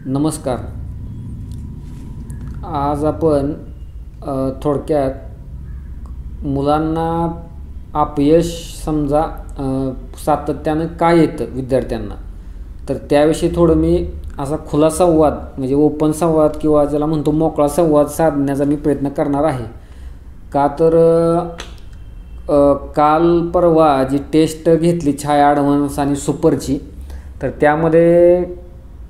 नमस्कार. आज आपण थोडक्यात मुलांना अपयश समजा सातत्यानं का येतं विद्यार्थ्यांना, तर त्याविषयी थोडं मी असा खुला संवाद म्हणजे ओपन संवाद किंवा ज्याला म्हणतो मोकळा संवाद साधण्याचा मी प्रयत्न करणार आहे. का तर काल परवा जी टेस्ट घेतली छाया ॲडव्हान्स आणि सुपरची, तर त्यामध्ये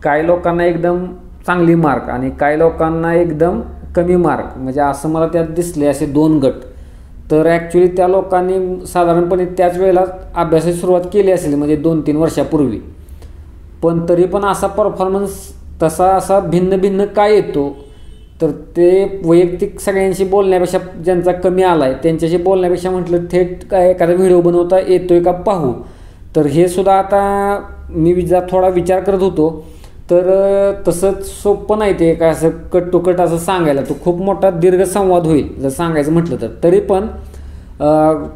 काही लोकांना एकदम चांगली मार्क आणि काही लोकांना एकदम कमी मार्क, म्हणजे असं मला त्यात दिसले असे दोन गट. तर ॲक्च्युली त्या लोकांनी साधारणपणे त्याच वेळेला अभ्यासाची सुरुवात केली असेल, म्हणजे 2-3 वर्षापूर्वी, पण तरी पण असा परफॉर्मन्स असा भिन्न भिन्न काय येतो, तर ते वैयक्तिक सगळ्यांशी बोलण्यापेक्षा ज्यांचा कमी आला आहे त्यांच्याशी बोलण्यापेक्षा म्हटलं थेट काय एखादा व्हिडिओ बनवता येतोय का पाहू. तर हे सुद्धा आता मी थोडा विचार करत होतो, तर तसंच सोपं नाही ते काय असं कट टू कट असं सांगायला, तो खूप मोठा दीर्घ संवाद होईल जर सांगायचं म्हटलं तर. तरी पण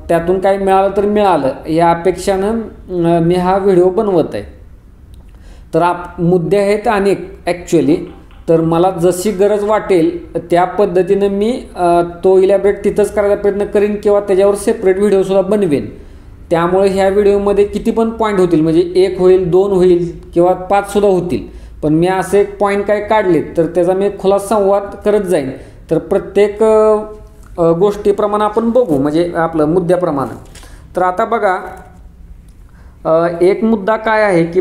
त्यातून काही मिळालं तर मिळालं या अपेक्षानं मी हा व्हिडिओ बनवत आहे. तर मुद्दे आहेत अनेक ॲक्च्युली, तर मला जशी गरज वाटेल त्या पद्धतीनं मी तो इलॅबरेट तिथंच करायचा प्रयत्न करीन किंवा त्याच्यावर सेपरेट व्हिडिओसुद्धा बनवेन. त्यामुळे ह्या व्हिडिओमध्ये किती पण पॉईंट होतील, म्हणजे 1 होईल, 2 होईल किंवा 5सुद्धा होतील, पण मी असे एक पॉईंट काय काढलेत तर त्याचा मी खुला संवाद करत जाईन. तर प्रत्येक गोष्टीप्रमाणे आपण बघू, म्हणजे आपलं मुद्द्याप्रमाणे. तर आता बघा, एक मुद्दा काय आहे की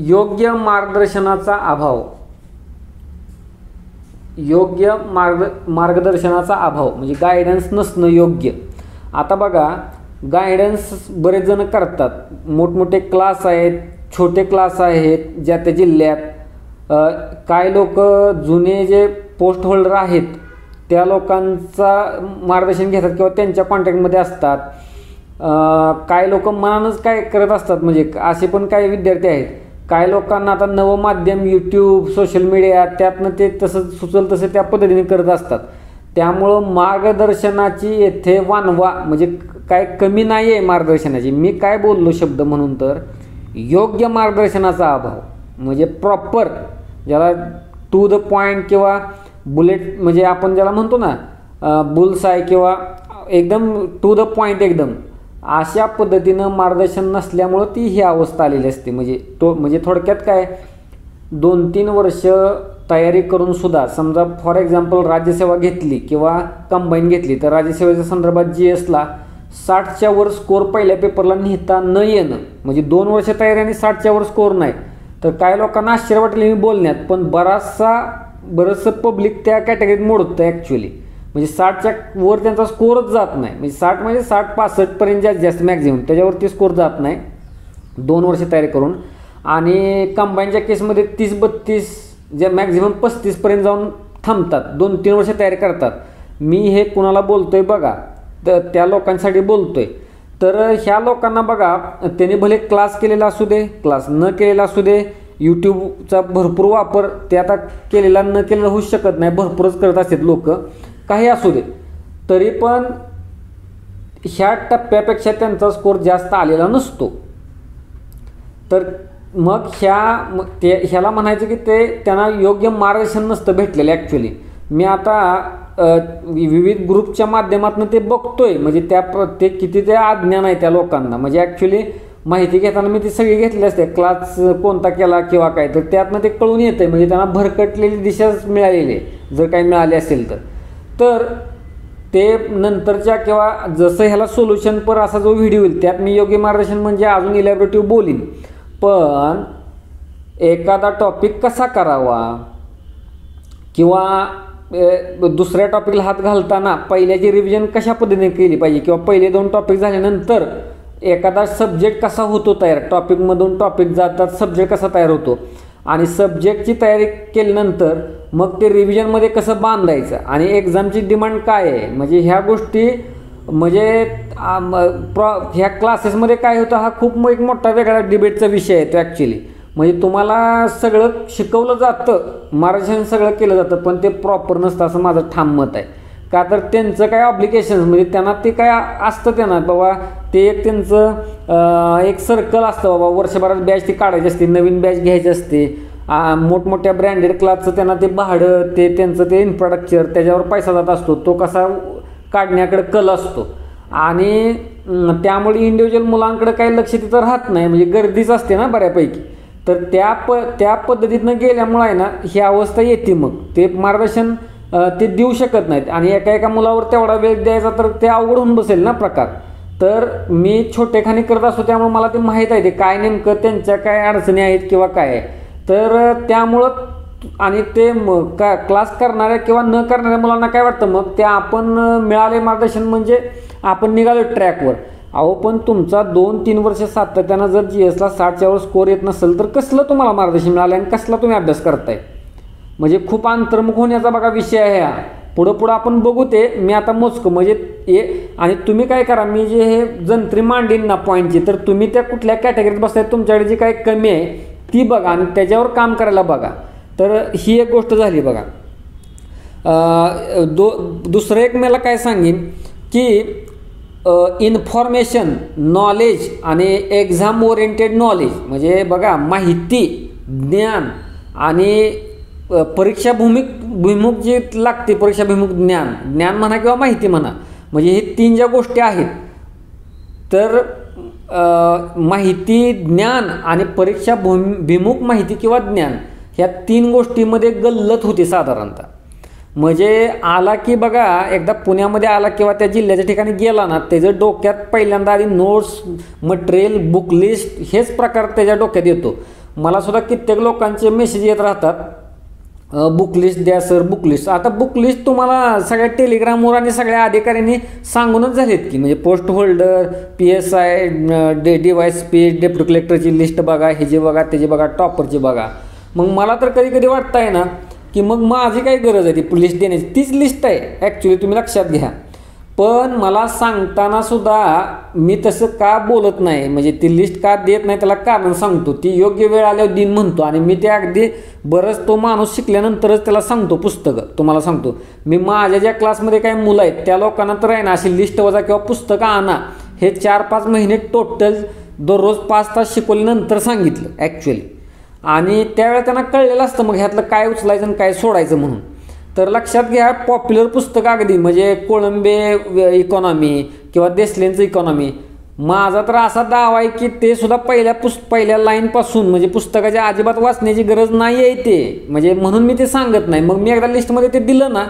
योग्य मार्गदर्शनाचा अभाव. मार्गदर्शनाचा अभाव म्हणजे गायडन्स नसणं योग्य. आता बघा, गायडन्स बरेच जण करतात, मोठमोठे क्लास आहेत, छोटे क्लास आहेत ज्या त्या जिल्ह्यात. काय लोक जुने जे पोस्ट होल्डर आहेत त्या लोकांचा मार्गदर्शन घेतात किंवा त्यांच्या कॉन्टॅक्टमध्ये असतात. काय लोक मनानंच काय करत असतात, म्हणजे असे पण काही विद्यार्थी आहेत. काय लोकांना आता नवं माध्यम यूट्यूब, सोशल मीडिया, त्यातनं ते तसं सुचल तसं त्या पद्धतीने करत असतात. त्यामुळं मार्गदर्शनाची येथे वानवा म्हणजे काय कमी नाही आहे मार्गदर्शनाची. मी काय बोललो शब्द म्हणून, तर योग्य मार्गदर्शनाचा अभाव म्हणजे प्रॉपर, ज्याला टू द पॉईंट किंवा बुलेट म्हणजे आपण ज्याला म्हणतो ना बुल्सआय किंवा एकदम टू द पॉईंट एकदम अशा पद्धतीनं मार्गदर्शन नसल्यामुळं ती ही अवस्था आलेली असते. म्हणजे थोडक्यात काय, 2-3 वर्ष तयारी करून सुद्धा समजा फॉर एक्झाम्पल राज्यसेवा घेतली किंवा कंबाईन घेतली, तर राज्यसेवेच्या संदर्भात GSला 60च्या वर स्कोअर पहिल्या पेपरला नेता न येणं, म्हणजे 2 वर्ष तयारी आणि 60च्या वर स्कोअर नाही, तर काही लोकांना आश्चर्य वाटले मी बोलण्यात, पण बरंचसं पब्लिक त्या कॅटेगरीत मोडतं ॲक्च्युली. म्हणजे 60च्या वर त्यांचा स्कोअरच जात नाही, म्हणजे 60 म्हणजे 60-65पर्यंत जास्त मॅक्झिमम, त्याच्यावरती स्कोअर जात नाही 2 वर्ष तयारी करून. आणि कंबाईनच्या केसमध्ये 30-32 जे मॅक्झिमम 35पर्यंत जाऊन थांबतात, 2-3 वर्ष तयारी करतात. मी हे कुणाला बोलतोय बघा, तर त्या लोकांसाठी बोलतोय. तर ह्या लोकांना बघा, त्यांनी भले क्लास केलेला असू दे, क्लास न केलेला असू दे, यूट्यूबचा भरपूर वापर ते आता केलेला न केलेला होऊ शकत नाही, भरपूरच करत असतात लोक, काही असू दे, तरी पण ह्या टप्प्यापेक्षा त्यांचा स्कोअर जास्त आलेला नसतो. तर मग ह्याला म्हणायचं की ते त्यांना योग्य मार्गदर्शन नसतं भेटलेलं ॲक्च्युली. मी आता विविध ग्रुपच्या माध्यमातून ते बघतोय, म्हणजे ते किती ते अज्ञान आहे त्या लोकांना. म्हणजे ॲक्च्युली माहिती घेताना मी ती सगळी घेतली असते, क्लास कोणता केला किंवा काय, तर त्यातनं ते कळून येतं आहे, म्हणजे त्यांना भरकटलेली दिशाच मिळालेली आहे जर काही मिळाली असेल तर ते नंतरच्या किंवा जसं ह्याला सोल्युशन पर असा जो व्हिडिओ येईल त्यात मी योग्य मार्गदर्शन म्हणजे अजून इलॅबोरेटिव्ह बोलीन. पण एखादा टॉपिक कसा करावा किंवा दुसऱ्या टॉपिकला हात घालताना पहिल्याची रिव्हिजन कशा पद्धतीने केली पाहिजे, किंवा पहिले 2 टॉपिक झाल्यानंतर एखादा सब्जेक्ट कसा होतो तयार, टॉपिकमधून टॉपिक जातात सब्जेक्ट कसा तयार होतो, आणि सब्जेक्टची तयारी केल्यानंतर मग ते रिव्हिजनमध्ये कसं बांधायचं, आणि एक्झामची डिमांड काय आहे, म्हणजे ह्या गोष्टी म्हणजे ह्या क्लासेसमध्ये काय होतं हा खूप एक मोठा वेगळा डिबेटचा विषय आहे तो ॲक्च्युली. म्हणजे तुम्हाला सगळं शिकवलं जातं, मार्गदर्शन सगळं केलं जातं, पण ते प्रॉपर नसतं असं माझं ठाम मत आहे. का तर त्यांचं काय ऑब्लिगेशन्स म्हणजे त्यांना ते काय असतं, त्यांना बाबा ते एक त्यांचं एक सर्कल असतं, बाबा वर्षभरात बॅच ती काढायची असते, नवीन बॅच घ्यायची असते, मोठमोठ्या ब्रँडेड क्लासचं त्यांना ते भाडं, ते त्यांचं ते इन्फ्रास्ट्रक्चर, त्याच्यावर पैसा जात असतो, तो कसा काढण्याकडे कल असतो. आणि त्यामुळे इंडिव्हिज्युअल मुलांकडे काही लक्ष तिथं राहत नाही, म्हणजे गर्दीच असते ना बऱ्यापैकी. तर त्या पद्धतीनं गेल्यामुळं आहे ना ही अवस्था येते. मग ते मार्गदर्शन ते देऊ शकत नाहीत आणि एका मुलावर तेवढा वेळ द्यायचा तर ते अवघड होऊन बसेल ना प्रकार. तर मी छोटेखानी करत असतो, त्यामुळे मला ते माहीत आहे ते काय नेमकं त्यांच्या काय अडचणी आहेत किंवा काय आहे. तर त्यामुळं आणि ते क्लास करणाऱ्या किंवा न करणाऱ्या मुलांना काय वाटतं, मग ते आपण मिळाले मार्गदर्शन म्हणजे आपण निघालो ट्रॅकवर. अहो पण तुमचा 2-3 वर्ष सातत्यानं जर GSला 60च्या वर स्कोर येत नसेल तर कसलं तुम्हाला मार्गदर्शन मिळालं आणि कसला तुम्ही अभ्यास करताय. म्हणजे खूप अंतर्मुख होण्याचा बघा विषय आहे हा. पुढं आपण बघू ते. मी आता मोजकं म्हणजे आणि तुम्ही काय करा, मी जे हे जंत्री मांडीन ना पॉईंटची, तर तुम्ही त्या कुठल्या कॅटेगरीत बसताय, तुमच्याकडे जी काही कमी आहे ती बघा आणि त्याच्यावर काम करायला बघा. तर ही एक गोष्ट झाली बघा. दुसरं एक मला काय सांगेन की इन्फॉर्मेशन नॉलेज आणि एक्झाम ओरिएंटेड नॉलेज म्हणजे बघा माहिती, ज्ञान आणि परीक्षाभिमुख जे लागते, परीक्षाभिमुख ज्ञान म्हणा किंवा माहिती म्हणा, म्हणजे हे 3 ज्या गोष्टी आहेत. तर माहिती, ज्ञान आणि परीक्षाभिमुख माहिती किंवा ज्ञान ह्या 3 गोष्टीमध्ये गल्लत होती साधारणतः. म्हणजे आला की बघा एकदा पुण्यामध्ये आला किंवा त्या जिल्ह्याच्या ठिकाणी गेला ना, त्याच्या डोक्यात पहिल्यांदा आधी नोट्स, मटेरियल, बुक लिस्ट हेच प्रकार त्याच्या डोक्यात येतो. मला सुद्धा कित्येक लोकांचे मेसेज येत राहतात, बुक लिस्ट द्या सर, बुक लिस्ट. आता बुक लिस्ट तुम्हाला सगळ्या टेलिग्रामवर आणि सगळ्या अधिकाऱ्यांनी सांगूनच झालेत की, म्हणजे post holder, PSI, DYSP, deputy कलेक्टरची लिस्ट बघा, ह्याची बघा, त्याची बघा, टॉपरची बघा. मग मला तर कधी वाटतं आहे ना की मग माझी काही गरज आहे ती लिस्ट देण्याची. तीच लिस्ट आहे ॲक्च्युली, तुम्ही लक्षात घ्या. पण मला सांगताना सुद्धा मी तसं का बोलत नाही, म्हणजे ती लिस्ट का देत नाही त्याला कारण सांगतो. ती योग्य वेळ आल्यावर दिन म्हणतो आणि मी ते अगदी बरंच तो माणूस शिकल्यानंतरच त्याला सांगतो पुस्तकं. तुम्हाला सांगतो मी, माझ्या ज्या क्लासमध्ये काही मुलं आहेत त्या लोकांना तर आहे ना अशी लिस्ट वजा किंवा पुस्तकं आणा हे 4-5 महिने टोटल दररोज 5 तास शिकवल्यानंतर सांगितलं ॲक्च्युली. आणि त्यावेळेला त्यांना कळलेलं असतं मग ह्यातलं काय उचलायचं आणि काय सोडायचं म्हणून. तर लक्षात घ्या, पॉप्युलर पुस्तकं अगदी म्हणजे कोळंबे इकॉनॉमी किंवा देसलेंचं इकॉनॉमी, माझा तर असा दावा आहे की ते सुद्धा पहिल्या लाईनपासून म्हणजे पुस्तकाच्या अजिबात वाचण्याची गरज नाही आहे ते. म्हणजे म्हणून मी ते सांगत नाही. मग मी एकदा लिस्टमध्ये ते दिलं ना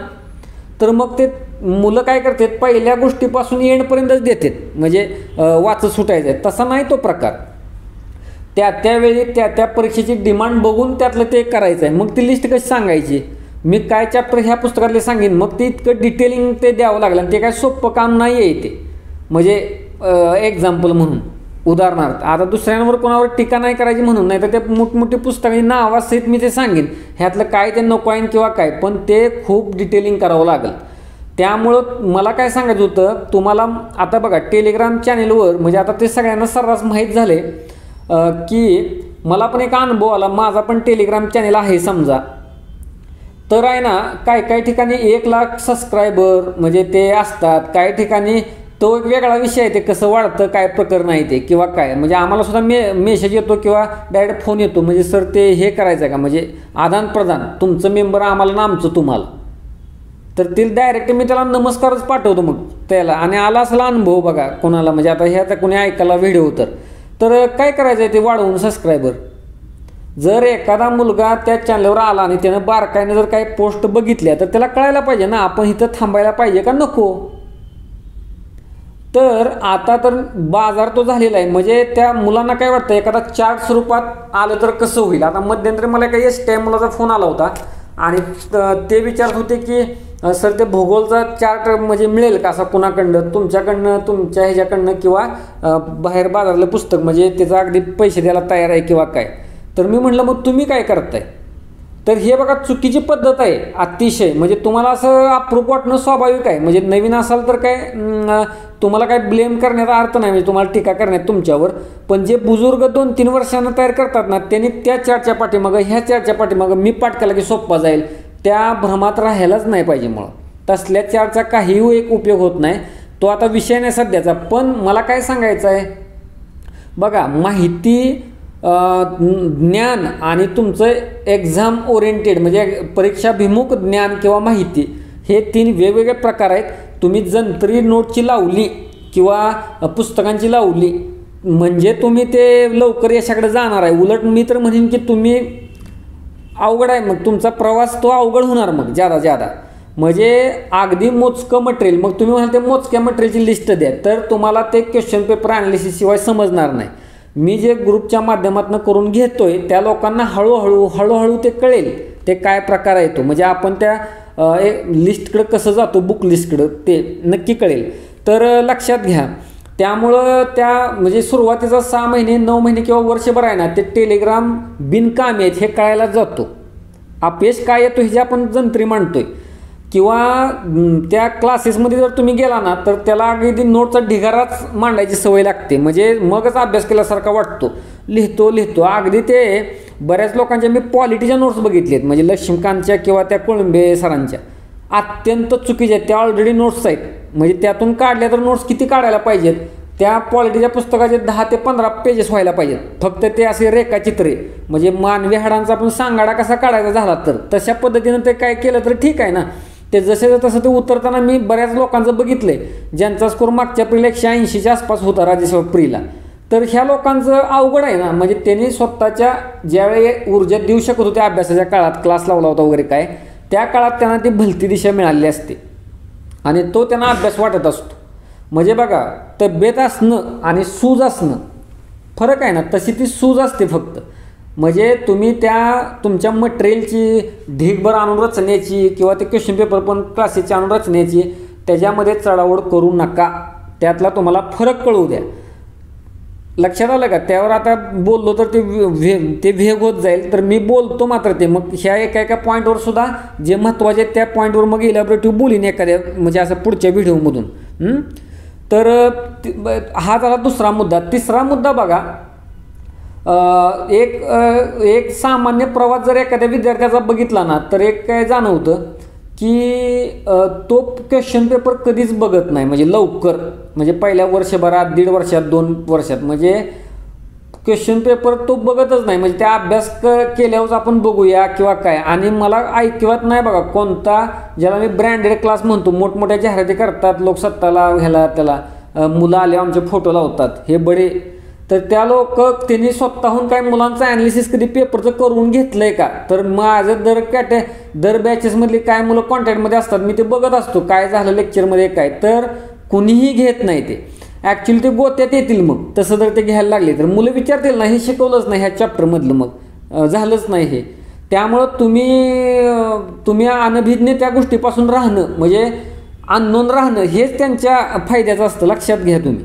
तर मग ते मुलं काय करतात, पहिल्या गोष्टीपासून एंडपर्यंतच देतात, म्हणजे वाचत सुटायचं आहे. तसा नाही तो प्रकार. त्यावेळी त्या परीक्षेची डिमांड बघून त्यातलं ते करायचं आहे. मग ती लिस्ट कशी सांगायची, मी काय चॅप्टर ह्या पुस्तकातले सांगेन, मग ते इतकं डिटेलिंग ते द्यावं लागलं आणि ते काय सोपं काम नाही आहे ते. म्हणजे एक्झाम्पल म्हणून उदाहरणार्थ, आता दुसऱ्यांवर कोणावर टीका नाही करायची म्हणून, नाही तर ते मोठमोठी पुस्तकाची नावासहित मी ते सांगेन ह्यातलं काय ते नको आहे किंवा काय, पण ते खूप डिटेलिंग करावं लागेल. त्यामुळं मला काय सांगायचं होतं तुम्हाला, आता बघा टेलिग्राम चॅनेलवर म्हणजे आता ते सगळ्यांना सर्रास माहीत झाले की मला पण एक अनुभव आला. माझा पण टेलिग्राम चॅनेल आहे समजा, तर आहे ना काही ठिकाणी 1 लाख सबस्क्रायबर म्हणजे ते असतात, काही ठिकाणी तो एक वेगळा विषय आहे, ते कसं वाढतं काय प्रकरण आहे ते किंवा काय. म्हणजे आम्हाला सुद्धा मेसेज येतो किंवा डायरेक्ट फोन येतो, म्हणजे सर ते हे करायचं आहे का, म्हणजे आदान प्रदान, तुमचं मेंबर आम्हाला ना आमचं तुम्हाला. तर ते डायरेक्ट मी त्याला नमस्कारच पाठवतो मग त्याला. आणि आला असला अनुभव बघा कोणाला, म्हणजे आता ह्याचा कोणी ऐकायला व्हिडिओ तर काय करायचं आहे ते वाढवून सबस्क्रायबर. जर एखादा मुलगा त्या चॅनलवर आला आणि त्यानं बारकाईनं जर काही पोस्ट बघितल्या तर त्याला कळायला पाहिजे ना आपण इथं थांबायला पाहिजे का नको. तर आता तर बाजार तो झालेला आहे. म्हणजे त्या मुलांना काय वाटतं एखादा चार्ट स्वरूपात आलं तर कसं होईल. आता मध्यंतरी मला काही STM मुलाचा फोन आला होता आणि ते विचारत होते की सर ते भूगोलचा चार्ट म्हणजे मिळेल का असा कुणाकडनं, तुमच्याकडनं, तुमच्या ह्याच्याकडनं किंवा बाहेर बाजारलं पुस्तक, म्हणजे त्याचा अगदी पैसे द्यायला तयार आहे किंवा काय. तर मी म्हटलं मग तुम्ही काय करताय. तर हे बघा चुकीची पद्धत आहे अतिशय. म्हणजे तुम्हाला असं अप्रूप वाटणं स्वाभाविक आहे. म्हणजे नवीन असाल तर काय तुम्हाला काय ब्लेम करण्याचा अर्थ नाही, म्हणजे तुम्हाला टीका करण्यात तुमच्यावर. पण जे बुजुर्ग 2-3 वर्षांना तयार करतात ना त्यांनी त्या चार्टच्या पाठीमागं ह्या चार्टच्या पाठीमागं मी पाठ केला की सोप्पा जाईल त्या भ्रमात राहायलाच नाही पाहिजे. मुळं तसल्या चार्टचा काहीही एक उपयोग होत नाही. तो आता विषय नाही सध्याचा. पण मला काय सांगायचं आहे बघा, माहिती ज्ञान आणि तुमचं एक्झाम ओरिएंटेड म्हणजे परीक्षाभिमुख ज्ञान किंवा माहिती, हे 3 वेगवेगळे प्रकार आहेत. तुम्ही जंत्री नोटची लावली किंवा पुस्तकांची लावली म्हणजे तुम्ही ते लवकर यशाकडे जाणार आहे. उलट मी तर म्हणेन की तुम्ही अवघड आहे, मग तुमचा प्रवास तो अवघड होणार मग ज्यादा. म्हणजे अगदी मोजकं मटेरियल, मग तुम्ही म्हणाल ते मोजक्या मटेरियलची लिस्ट द्या, तर तुम्हाला ते क्वेश्चन पेपर ॲनालिसिस शिवाय समजणार नाही. मी जे ग्रुपच्या माध्यमातून करून घेतोय त्या लोकांना हळूहळू ते कळेल ते काय प्रकार आहे तो. म्हणजे आपण त्या लिस्टकडं कसं जातो, बुक लिस्टकडं, ते नक्की कळेल. तर लक्षात घ्या. त्यामुळं त्या म्हणजे सुरुवातीचा 6 महिने 9 महिने किंवा वर्षभर आहे ना, ते टेलिग्राम बिनकामी आहेत हे कळायला जातो. अपयश काय येतो हे जे आपण जंत्री मांडतोय, किंवा त्या क्लासेसमध्ये जर तुम्ही गेला ना तर त्याला अगदी नोटचा ढिगाराच मांडायची सवय लागते. म्हणजे मगच अभ्यास केल्यासारखा वाटतो. लिहितो अगदी ते बऱ्याच लोकांच्या मी पॉलिटीच्या नोट्स बघितलेत, म्हणजे लक्ष्मीकांतच्या किंवा त्या कोळंबे सरांच्या, अत्यंत चुकीच्या आहेत त्या. ऑलरेडी नोट्स आहेत, म्हणजे त्यातून काढल्या तर नोट्स किती काढायला पाहिजेत, त्या पॉलिटीच्या पुस्तकाचे 10 ते 15 पेजेस व्हायला पाहिजेत. फक्त ते असे रेखाचित्रे, म्हणजे मानवी हाडांचा आपण सांगाडा कसा काढायचा झाला तर तशा पद्धतीनं ते काय केलं तर ठीक आहे ना. ते जसे तसं ते उतरताना मी बऱ्याच लोकांचं बघितलंय ज्यांचा स्कोर मागच्या प्रीला 180च्या आसपास होता, राज्यसेवा प्रीला. तर ह्या लोकांचं अवघड आहे ना. म्हणजे त्यांनी स्वतःच्या ज्यावेळी ऊर्जा देऊ शकत होते अभ्यासाच्या काळात, क्लास लावला होता वगैरे काय, त्या काळात त्यांना ती भलती दिशा मिळाली असते आणि तो त्यांना अभ्यास वाटत असतो. म्हणजे बघा, तब्येत असणं आणि सूज असणं फरक आहे ना, तशी ती सूज असते फक्त. म्हणजे तुम्ही त्या तुमच्या मटेरियलची ढीगभर आणून रचण्याची किंवा ते क्वेश्चन पेपर पण क्लासेसचे आणून रचण्याची त्याच्यामध्ये चढाओढ करू नका. त्यातला तुम्हाला फरक कळू द्या. लक्षात आलं का? त्यावर आता बोललो तर ते वेग होत जाईल, तर मी बोलतो मात्र ते मग ह्या एका पॉईंटवर सुद्धा जे महत्त्वाचे आहेत त्या पॉईंटवर मग इलॅबोरेटिव्ह बोलीन एखाद्या म्हणजे असं पुढच्या व्हिडिओमधून. तर हा झाला दुसरा मुद्दा. तिसरा मुद्दा बघा, एक सामान्य प्रवास जर एखाद्या विद्यार्थ्याचा बघितला ना तर एक काय जाणवतं की तो क्वेश्चन पेपर कधीच बघत नाही, म्हणजे लवकर, म्हणजे पहिल्या वर्षभरात, 1.5 वर्षात, 2 वर्षात, म्हणजे क्वेश्चन पेपर तो बघतच नाही. म्हणजे त्या अभ्यास केल्यावर आपण बघूया किंवा काय. आणि मला ऐकवत नाही बघा कोणता, ज्याला मी ब्रँडेड क्लास म्हणतो, मोठमोठ्या जाहिराती करतात लोक सत्ताला ह्याला त्याला, मुलं आले आमचे फोटो लावतात हे बडे, तर त्या लोक त्यांनी स्वतःहून काय मुलांचं ॲनालिसिस कधी पेपरचं करून घेतलंय का? तर माझं दर बॅचेसमधली काय मुलं कॉन्टॅक्टमध्ये असतात, मी ते बघत असतो काय झालं लेक्चरमध्ये काय, तर कुणीही घेत नाही ते. ॲक्च्युली ते गोत्यात येतील. मग तसं जर ते घ्यायला लागले तर मुलं विचारतील ना, हे शिकवलंच नाही ह्या चॅप्टरमधलं, मग झालंच नाही हे. त्यामुळं तुम्ही अनभिज्ञ त्या गोष्टीपासून राहणं, म्हणजे अननोन राहणं, हेच त्यांच्या फायद्याचं असतं. लक्षात घ्या तुम्ही.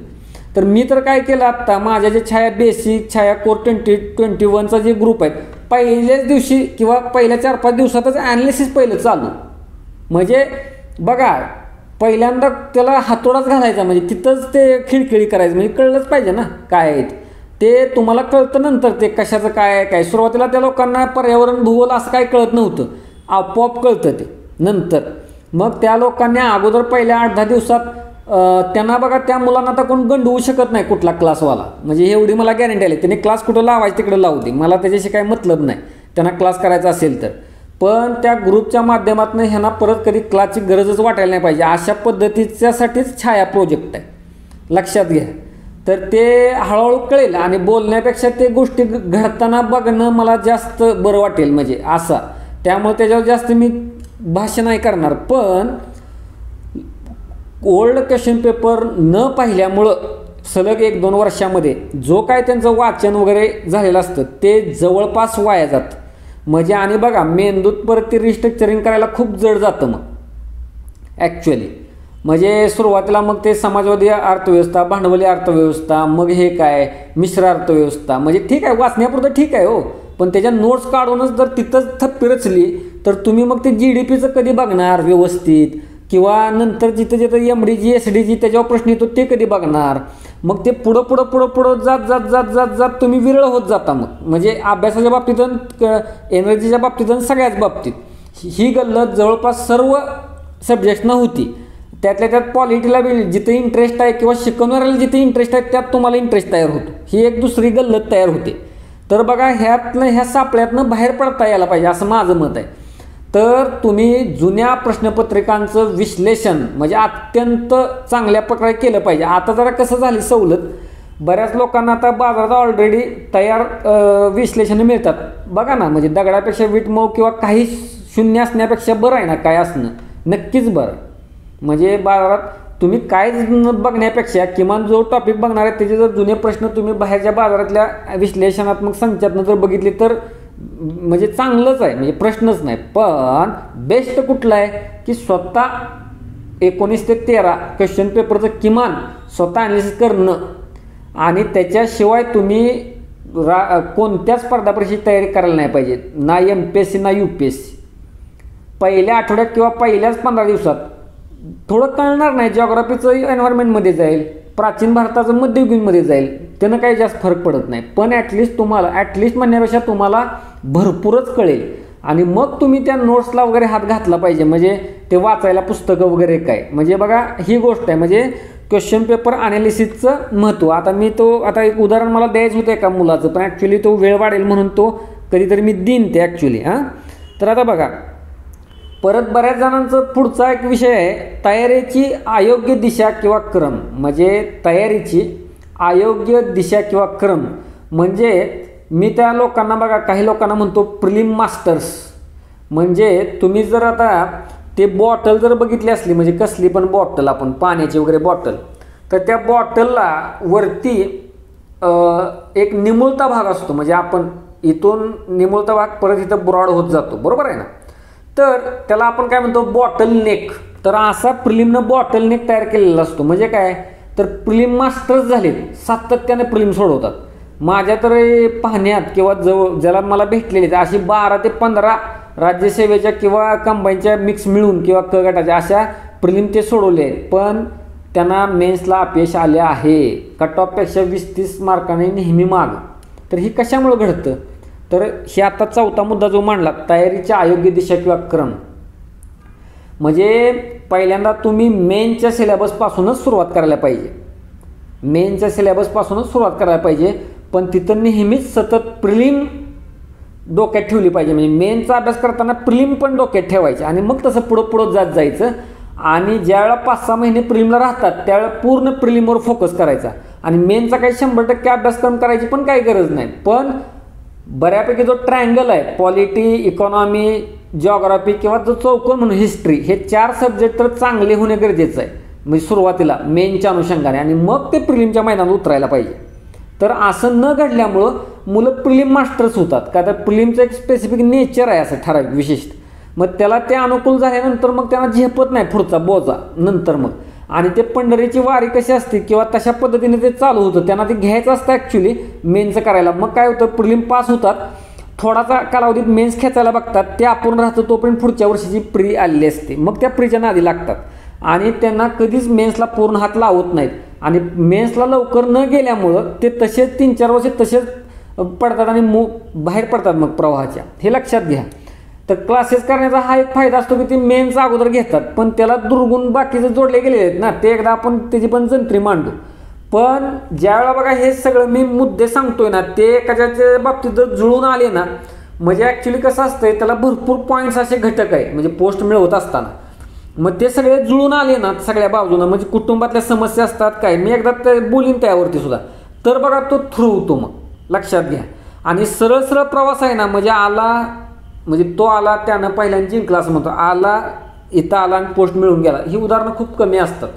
तर मी तर काय केलं, आत्ता माझ्या जे छाया बेसिक, छाया कोर 2021चा जे ग्रुप आहेत, पहिल्याच दिवशी किंवा पहिल्या 4-5 दिवसातच ॲनालिसिस पहिलं चालू. म्हणजे बघा, पहिल्यांदा त्याला हातोडाच घालायचा, म्हणजे तिथंच ते खिळखिळी करायचं, म्हणजे कळलंच पाहिजे ना काय आहे ते. तुम्हाला कळतं नंतर ते कशाचं काय आहे काय. सुरुवातीला त्या लोकांना पर्यावरण, भूगोल असं काय कळत नव्हतं, आपोआप कळतं ते नंतर. मग त्या लोकांनी अगोदर पहिल्या 8-10 दिवसात त्यांना बघा, त्या मुलांना आता कोण गंडवू शकत नाही कुठला क्लासवाला, म्हणजे एवढी मला गॅरंटी आली. त्यांनी क्लास कुठं लावायचं तिकडे लावू दे, मला त्याच्याशी काही मतलब नाही त्यांना क्लास करायचा असेल तर. पण त्या ग्रुपच्या माध्यमातून ह्यांना परत कधी क्लासची गरजच वाटायला नाही पाहिजे, अशा पद्धतीच्यासाठीच छाया प्रोजेक्ट आहे. लक्षात घ्या. तर ते हळूहळू कळेल आणि बोलण्यापेक्षा ते गोष्टी घडताना बघणं मला जास्त बरं वाटेल, म्हणजे असा. त्यामुळे त्याच्यावर जास्त मी भाष्य नाही करणार. पण ओल्ड क्वेश्चन पेपर न पाहिल्यामुळं सलग 1-2 वर्षामध्ये जो काय त्यांचं वाचन वगैरे झालेलं असतं ते जवळपास वाया जातं. म्हणजे आणि बघा, मेंदूत परत ते रिस्ट्रक्चरिंग करायला खूप जड जातं मग ॲक्च्युअली. म्हणजे सुरुवातीला मग ते समाजवादी अर्थव्यवस्था, भांडवली अर्थव्यवस्था, मग हे काय मिश्र अर्थव्यवस्था, म्हणजे ठीक आहे वाचण्यापुरतं ठीक आहे हो, पण त्याच्या नोट्स काढूनच जर तिथंच थप्पी रचली तर तुम्ही मग ते GDPचं कधी बघणार व्यवस्थित, किंवा नंतर जिथं MDG SDG त्याच्यावर प्रश्न येतो ते कधी बघणार. मग ते पुढं जात तुम्ही विरळ होत जाता. मग म्हणजे अभ्यासाच्या बाबतीत, एनर्जीच्या बाबतीत, सगळ्याच बाबतीत ही गल्लत जवळपास सर्व सब्जेक्ट्सना होती. त्यातल्या त्यात पॉलिटीला जिथे इंटरेस्ट आहे किंवा शिकवणाऱ्याला जिथे इंटरेस्ट आहे त्यात तुम्हाला इंटरेस्ट तयार होतो. ही एक दुसरी गल्लत तयार होते. तर बघा ह्या सापळ्यातनं बाहेर पडता यायला पाहिजे असं माझं मत आहे. तर तुम्ही जुन्या प्रश्नपत्रिकांचं विश्लेषण म्हणजे अत्यंत चांगल्या प्रकारे केलं पाहिजे. आता जरा कसं झाली सवलत, बऱ्याच लोकांना आता बाजारात ऑलरेडी तयार विश्लेषणं मिळतात. बघा ना, म्हणजे दगडापेक्षा वीट मऊ किंवा काही शून्य असण्यापेक्षा बरं आहे ना काय असणं, नक्कीच बरं. म्हणजे बाजारात तुम्ही काय बघण्यापेक्षा किमान जो टॉपिक बघणार आहे त्याचे जर जुने प्रश्न तुम्ही बाहेरच्या बाजारातल्या विश्लेषणात्मक संचातनं जर बघितले तर म्हणजे चांगलंच आहे, म्हणजे प्रश्नच नाही. पण बेस्ट कुठलं आहे की स्वतः 19 ते 13 क्वेश्चन पेपरचं किमान स्वतः ॲनालिसिस करणं आणि त्याच्याशिवाय तुम्ही कोणत्याच स्पर्धा परीक्षेची तयारी करायला नाही पाहिजे. ना MPSC ना UPSC. पहिल्या आठवड्यात किंवा पहिल्याच 15 दिवसात थोडं कळणार नाही, जॉग्राफीचं एन्व्हायरमेंटमध्ये जाईल, प्राचीन भारताचं मध्ययुगीनमध्ये जाईल, त्यानं काही जास्त फरक पडत नाही. पण ॲटलिस्ट म्हणण्यापेक्षा तुम्हाला भरपूरच कळेल आणि मग तुम्ही त्या नोट्सला वगैरे हात घातला पाहिजे. म्हणजे ते वाचायला पुस्तकं वगैरे काय, म्हणजे बघा ही गोष्ट आहे. म्हणजे क्वेश्चन पेपर ॲनालिसिसचं महत्त्व. आता एक उदाहरण मला द्यायचं होतं एका मुलाचं, पण ॲक्च्युली तो वेळ वाढेल म्हणून तो कधीतरी मी देईन ते ॲक्च्युली. तर आता बघा परत बऱ्याच जणांचं पुढचा एक विषय आहे तयारीची अयोग्य दिशा किंवा क्रम. म्हणजे तयारीची अयोग्य दिशा किंवा क्रम म्हणजे मी त्या लोकांना बघा काही लोकांना म्हणतो प्रिलिम मास्टर्स. म्हणजे तुम्ही जर आता ते बॉटल जर बघितली असली, म्हणजे कसली पण बॉटल आपण पाण्याची वगैरे बॉटल, तर त्या बॉटलला वरती एक निमुळता भाग असतो. म्हणजे आपण इथून निमुळता भाग परत इथं ब्रॉड होत जातो, बरोबर आहे ना. तर त्याला आपण काय म्हणतो बॉटल नेक. तर असा प्रिलिमनं बॉटल नेक तयार केलेला असतो. म्हणजे काय तर प्रिलिम मास्टर्स झाले सातत्याने प्रिलिम सोडवतात. माझ्या तर पाहण्यात किंवा ज्याला मला भेटलेले अशी 12 ते 15 राज्यसेवेच्या किंवा कंबाईनच्या मिक्स मिळून किंवा क गटाच्या अशा प्रिलिम ते सोडवले आहेत, पण त्यांना मेन्सला अपयश आले आहे. कट ऑफपेक्षा 20-30 मार्काने नेहमी माग. तर ही कशामुळे घडतं, तर हे आता चौथा मुद्दा जो मांडला तयारीच्या अयोग्य दिशा किंवा क्रम. म्हणजे पहिल्यांदा तुम्ही मेनच्या सिलेबसपासूनच सुरुवात करायला पाहिजे. मेनच्या सिलेबसपासूनच सुरुवात करायला पाहिजे, पण तिथं नेहमीच सतत प्रिलिम डोक्यात ठेवली पाहिजे. म्हणजे मेनचा अभ्यास करताना प्रिलिम पण डोक्यात ठेवायचे आणि मग तसं पुढं जात जायचं. आणि ज्यावेळेला 5-6 महिने प्रिलिमला राहतात त्यावेळेला पूर्ण प्रिलिमवर फोकस करायचा आणि मेनचा काही 100% अभ्यासक्रम करायची पण काही गरज नाही. पण बऱ्यापैकी जो ट्रायंगल आहे पॉलिटी, इकॉनॉमी, जिओग्राफी किंवा जो चौकोन म्हणून हिस्ट्री, हे 4 सब्जेक्ट तर चांगले होणे गरजेचं आहे. म्हणजे सुरुवातीला मेनच्या अनुषंगाने आणि मग ते प्रिलिमच्या मैदानात उतरायला पाहिजे. तर असं न घडल्यामुळं मुलं प्रिलिम मास्टर्स होतात. का तर प्रिलिमचं एक स्पेसिफिक नेचर आहे असं ठराविक विशिष्ट. मग त्याला ते अनुकूल झाल्यानंतर मग त्यांना झेपत नाही पुढचा बोजा नंतर मग. आणि ते पंढरीची वारी कशी असते किंवा तशा पद्धतीने ते चालू होतं, त्यांना ते घ्यायचं असतं ॲक्च्युली मेन्सचं करायला. मग काय होतं प्रिलिम पास होतात, थोडासा कालावधीत मेन्स खेचायला बघतात, ते आपण राहतं तोपर्यंत पुढच्या वर्षीची प्री आलेली असते. मग त्या प्रीच्या नादी लागतात आणि त्यांना कधीच मेन्सला पूर्ण हात लावत नाहीत. आणि मेन्सला लवकर न गेल्यामुळं ते तसेच 3-4 वर्ष तसेच पडतात आणि बाहेर पडतात मग प्रवाहाच्या. हे लक्षात घ्या. तर क्लासेस करण्याचा हा एक फायदा असतो की ते मेन्सचा अगोदर घेतात, पण त्याला दुर्गुण बाकीचे जोडले गेलेले आहेत ना, ते एकदा आपण त्याची पण जंत्री मांडू. पण ज्यावेळेला बघा हे सगळं मी मुद्दे सांगतोय ना, ते एखाद्याच्या बाबतीत जर जुळून आले ना, म्हणजे ॲक्च्युली कसं असतंय त्याला भरपूर पॉईंट्स असे घटक आहे म्हणजे पोस्ट मिळवत असताना. मग ते सगळे जुळून आले ना सगळ्या बाजूनं, म्हणजे कुटुंबातल्या समस्या असतात काय, मी एकदा ते बोलीन त्यावरती सुद्धा, तर बघा तो थ्रू होतो. मग लक्षात घ्या. आणि सरळ सरळ प्रवास आहे ना, म्हणजे तो आला त्यानं पहिल्यांदा जिंकला असं म्हणतो, आला इथं आला आणि पोस्ट मिळून गेला, ही उदाहरणं खूप कमी असतात.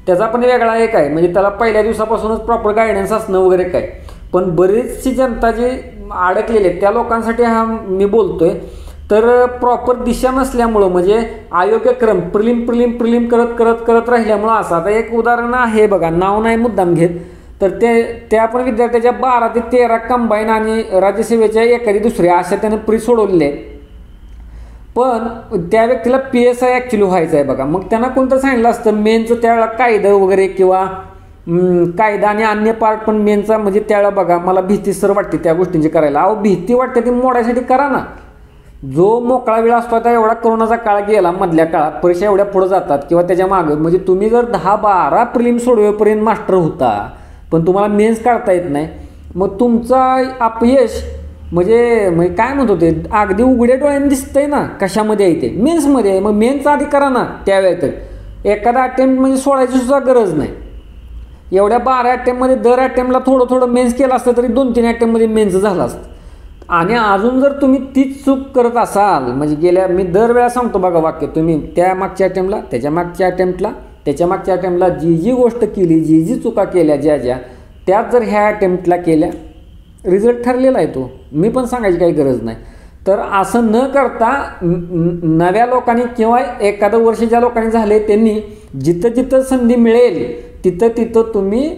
त्याचा पण वेगळा एक आहे, म्हणजे त्याला पहिल्या दिवसापासूनच प्रॉपर गायडन्स असणं वगैरे काय. पण बरीचशी जनता जी अडकलेली आहे त्या लोकांसाठी हा मी बोलतोय. तर प्रॉपर दिशा नसल्यामुळं म्हणजे अयोग्य क्रम प्रिलिम करत राहिल्यामुळं असं. आता एक उदाहरण आहे बघा, नाव नाही मुद्दाम घेत, तर ते आपण विद्यार्थ्याच्या 12 ते 13 कंबाईन आणि राज्यसेवेच्या एखादी दुसरी अशा त्यानं प्री सोडवलेले आहेत. पण त्या व्यक्तीला PSI ॲक्च्युली व्हायचं आहे बघा. मग त्यांना कोणतं सांगितलं असतं मेनचं त्यावेळेला कायदा वगैरे किंवा कायदा आणि अन्य पार्ट पण मेनचा, म्हणजे त्यावेळेला बघा मला भीती सर वाटते त्या गोष्टींची करायला. अहो भीती वाटते ती मोडायसाठी करा ना. जो मोकळा वेळ असतो त्या एवढा कोरोनाचा काळ गेला, मधल्या काळात परीक्षा एवढ्या पुढे जातात किंवा त्याच्या मागं, म्हणजे तुम्ही जर 10-12 प्रिलिम सोडवेपर्यंत मास्टर होता पण तुम्हाला मेन्स काढता येत नाही, मग तुमचा अपयश म्हणजे काय म्हणतो ते अगदी उघड्या डोळ्याने दिसतंय ना कशामध्ये आहे ते, मेन्समध्ये आहे. मग मेन्सचा आधी करा ना त्यावेळेस, तर एखादा अटेम्प्ट म्हणजे सोडायची सुद्धा गरज नाही. एवढ्या 12 अटेम्प्टमध्ये दर अटेम्प्टला थोडं थोडं मेन्स केलं असतं तरी 2-3 अटेम्प्टमध्ये मेन्स झालं असतं. आणि अजून जर तुम्ही तीच चूक करत असाल, म्हणजे मी दरवेळा सांगतो बघा वाक्य, तुम्ही त्या मागच्या अटेम्प्टला, त्याच्या मागच्या अटेम्प्टला, त्याच्या मागच्या अटेम्प्टला जी गोष्ट केली, जी चुका केल्या, ज्या त्याच जर ह्या अटेम्प्टला केल्या, रिझल्ट ठरलेला आहे तो. मी पण सांगायची काही गरज नाही. तर असं न करता नव्या लोकांनी किंवा एखादं वर्ष ज्या लोकांनी झाले त्यांनी जिथं संधी मिळेल तिथं तुम्ही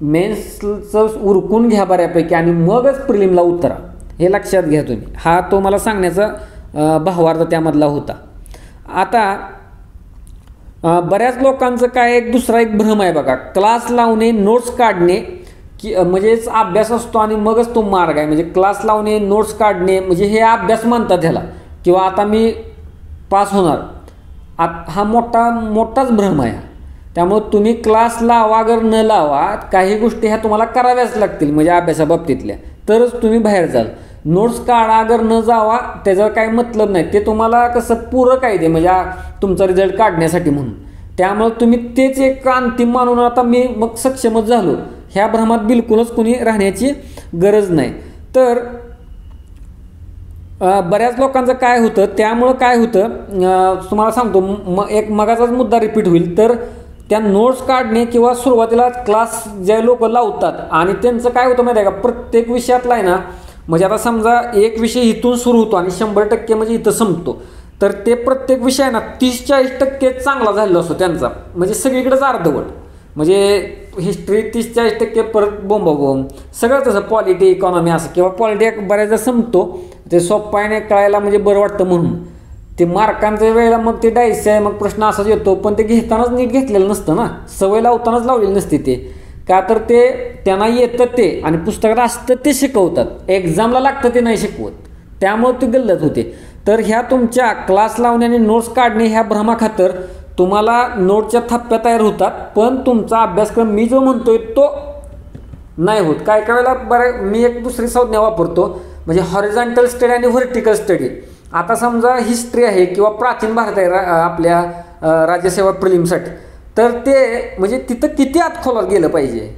मेन्सचं उरकून घ्या बऱ्यापैकी आणि मगच प्रिलिमला उतरा, हे लक्षात घ्या तुम्ही. हा तो मला सांगण्याचा भावार्थ त्यामधला होता. आता बऱ्याच लोकांचं काय दुसरा एक भ्रम आहे बघा, क्लास लावणे, नोट्स काढणे की म्हणजेच अभ्यास असतो आणि मगच तो मार्ग आहे. म्हणजे क्लास लावणे, नोट्स काढणे म्हणजे हे अभ्यास म्हणतात ह्याला, किंवा आता मी पास होणार, हा मोठाच भ्रम आहे. त्यामुळे तुम्ही क्लास लावा अगर न लावा, काही गोष्टी ह्या तुम्हाला कराव्याच लागतील म्हणजे अभ्यासाबाबतीतल्या, तरच तुम्ही बाहेर जाल. नोट्स काढा अगर न जावा त्याचा काही मतलब नाही, ते तुम्हाला कसं पूरक आहे ते म्हणजे तुमचा रिझल्ट काढण्यासाठी म्हणून. त्यामुळे तुम्ही तेच एक अंतिम मानून आता मी मग सक्षमच झालो, ह्या भ्रमात बिलकुलच कोणी राहण्याची गरज नाही. तर बऱ्याच लोकांचं काय होतं, त्यामुळं काय होतं तुम्हाला सांगतो, एक मगाचाच मुद्दा रिपीट होईल. तर त्या नोट्स काढणे किंवा सुरुवातीला क्लास जे लोक लावतात आणि त्यांचं काय होतं माहिती आहे का, प्रत्येक विषयातला आहे ना, म्हणजे आता समजा एक विषय इथून सुरू होतो आणि 100% म्हणजे इथं संपतो, तर ते प्रत्येक विषय आहे ना 30-40% चांगला झालेला असतो त्यांचा, म्हणजे सगळीकडेच अर्धवट. म्हणजे हिस्ट्री 30-40%, परत बोंबाबोंब सगळं तसं, पॉलिटी, इकॉनॉमी असं, किंवा पॉलिटी बऱ्याचदा संपतो, ते सोप्पाने कळायला म्हणजे बरं वाटतं म्हणून. ते मार्कांच्या वेळेला मग ते डायस आहे, मग प्रश्न असाच येतो, पण ते घेतानाच नीट घेतलेलं नसतं ना, सवय लावतानाच लावलेली नसते ते, का तर ते त्यांना येतं ते आणि पुस्तकात असतं ते शिकवतात, एक्झामला लागतं ते नाही शिकवत, त्यामुळे ते गल्लत होते. तर ह्या तुमच्या क्लास लावणे आणि नोट्स काढणे ह्या भ्रमाखातर तुम्हाला नोटच्या थप्प्या तयार होतात, पण तुमचा अभ्यासक्रम मी जो म्हणतोय तो नाही होत. काय काय वेळेला मी एक दुसरी संज्ञा वापरतो, म्हणजे हॉरिझॉन्टल स्टडी आणि व्हर्टिकल स्टडी. आता समजा हिस्ट्री आहे किंवा प्राचीन भारत आहे आपल्या राज्यसेवा प्रिलिमसाठी, तर ते म्हणजे तिथं किती आत खोलात गेलं पाहिजे,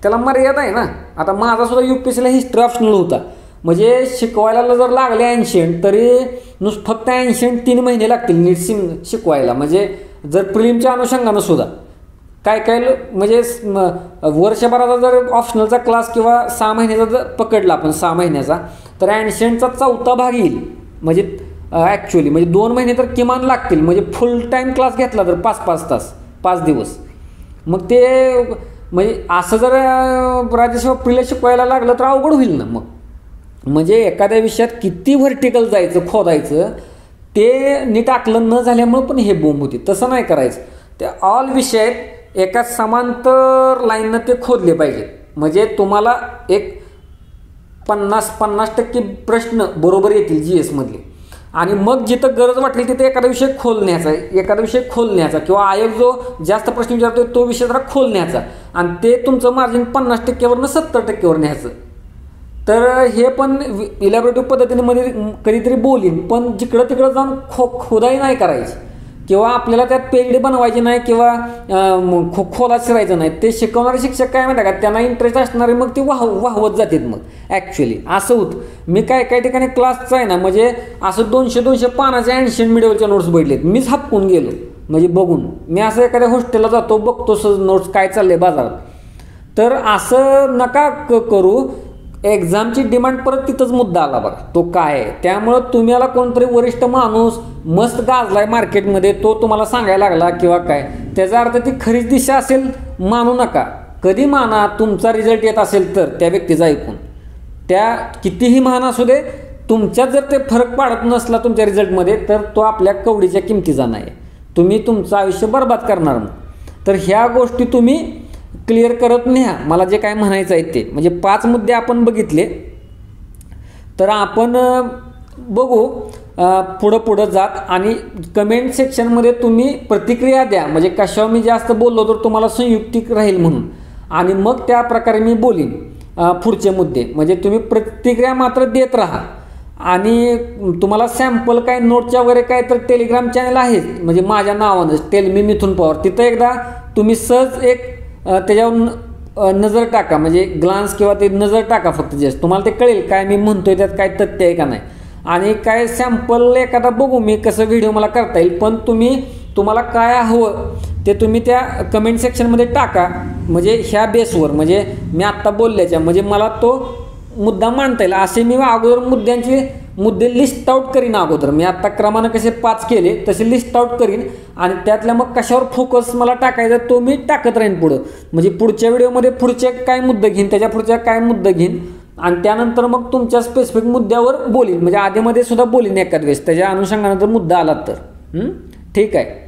त्याला मर्यादा आहे ना. आता माझा सुद्धा UPSCला हिस्ट्री ऑप्शनल होता, म्हणजे शिकवायला जर लागले एन्शियंट तरी फक्त एन्शियंट 3 महिने लागतील नीट शिकवायला. म्हणजे जर प्रिलिमच्या अनुषंगानं सुद्धा काय म्हणजे वर्षभराचा जर ऑप्शनलचा क्लास किंवा 6 महिन्याचा जर पकडला आपण 6 महिन्याचा, तर एन्शियंटचा 4था भाग येईल. म्हणजे ॲक्च्युली म्हणजे 2 महिने तर किमान लागतील, म्हणजे फुल टाईम क्लास घेतला तर 5-5 तास 5 दिवस. मग ते म्हणजे असं जर राज्यसेवा प्रिलिम शिकवायला लागलं तर अवघड होईल ना. मग म्हणजे एखाद्या विषयात किती व्हर्टिकल जायचं, खोदायचं, ते नीट आकलन न झाल्यामुळे पण हे बोंब होते. तसं नाही करायचं. ते ऑल विषय एका समांतर लाईननं ते खोदले पाहिजेत. म्हणजे तुम्हाला एक 50% प्रश्न बरोबर येतील GS मधले, आणि मग जिथं गरज वाटली तिथे एखादा विषय खोलण्याचा किंवा आयोग जो जास्त प्रश्न विचारतोय तो विषय जरा खोलण्याचा, आणि ते तुमचं मार्जिन 50%वरनं 70%वर न्यायचं. तर हे पण इलॅबोरेटिव्ह पद्धतीने मध्ये कधीतरी बोलीन, पण जिकडं तिकडं जाऊन खोदाई नाही करायची, किंवा आपल्याला त्यात PhD बनवायची नाही, किंवा खोलात शिरायचं नाही. ते शिकवणारे शिक्षक काय म्हणतात का, त्यांना इंटरेस्ट असणारे मग ते वाहवत जातात. मग ॲक्च्युली असं होतं. मी काय ठिकाणी क्लासचं आहे ना, म्हणजे असं 200 पानाच्या एन्शियंट मिडिवलच्या नोट्स बघितलेत, मीच हापकून गेलो म्हणजे बघून. मी असं एखाद्या हॉस्टेलला जातो, बघतो नोट्स काय चाललंय बाजारात. तर असं नका करू. एक्झामची डिमांड परत तिथंच मुद्दा आला बघा, तो काय आहे. त्यामुळं तुम्हाला कोणतरी वरिष्ठ माणूस मस्त गाजलाय मार्केटमध्ये, तो तुम्हाला सांगायला लागला किंवा काय, त्याचा अर्थ ती खरीच दिशा असेल मानू नका. कधी माना तुमचा रिझल्ट येत असेल तर त्या व्यक्तीचा ऐकून, त्या कितीही महान असू दे, तुमच्यात जर ते फरक पाडत नसला तुमच्या रिझल्टमध्ये, तर तो आपल्या कवडीच्या किमतीचा नाही. तुम्ही तुमचं आयुष्य बरबाद करणार. तर ह्या गोष्टी तुम्ही क्लिअर करत न्या. मला जे काय म्हणायचं आहे ते म्हणजे 5 मुद्दे आपण बघितले. तर आपण बघू पुढं जात, आणि कमेंट सेक्शनमध्ये तुम्ही प्रतिक्रिया द्या, म्हणजे कशावर मी जास्त बोललो तर तुम्हाला संयुक्तिक राहील म्हणून, आणि मग त्या प्रकारे मी बोलीन. पुढचे मुद्दे, म्हणजे तुम्ही प्रतिक्रिया मात्र देत राहा. आणि तुम्हाला सॅम्पल काय नोटच्या वगैरे काय तर टेलिग्राम चॅनल आहे, म्हणजे माझ्या नावानंच टेल मी मिथुन पवार, तिथं एकदा तुम्ही सहज एक त्याच्यावर नजर टाका, म्हणजे ग्लान्स किंवा ते नजर टाका फक्त जस्ट, तुम्हाला ते कळेल काय मी म्हणतोय त्यात काय तथ्य आहे का नाही. आणि काय सॅम्पल एखादा बघू मी कसं व्हिडिओ मला करता येईल, पण तुम्हाला काय हवं ते तुम्ही त्या कमेंट सेक्शनमध्ये टाका, म्हणजे ह्या बेसवर, म्हणजे मी आत्ता बोलल्याच्या म्हणजे मला तो मुद्दा मांडता येईल. असे मी अगोदर मुद्दे लिस्ट आउट करीन. अगोदर मी आत्ता क्रमानं कसे 5 केले तसे लिस्ट आउट करीन आणि त्यातल्या मग कशावर फोकस मला टाकायचा तो मी टाकत राहीन पुढं, म्हणजे पुढच्या व्हिडिओमध्ये पुढचे काय मुद्दे घेईन, त्याच्या पुढच्या काय मुद्दे घेईन आणि त्यानंतर मग तुमच्या स्पेसिफिक मुद्द्यावर बोलीन, म्हणजे आधीमध्ये सुद्धा बोलीन एखाद वेळेस त्याच्या अनुषंगानंतर मुद्दा आला तर. ठीक आहे.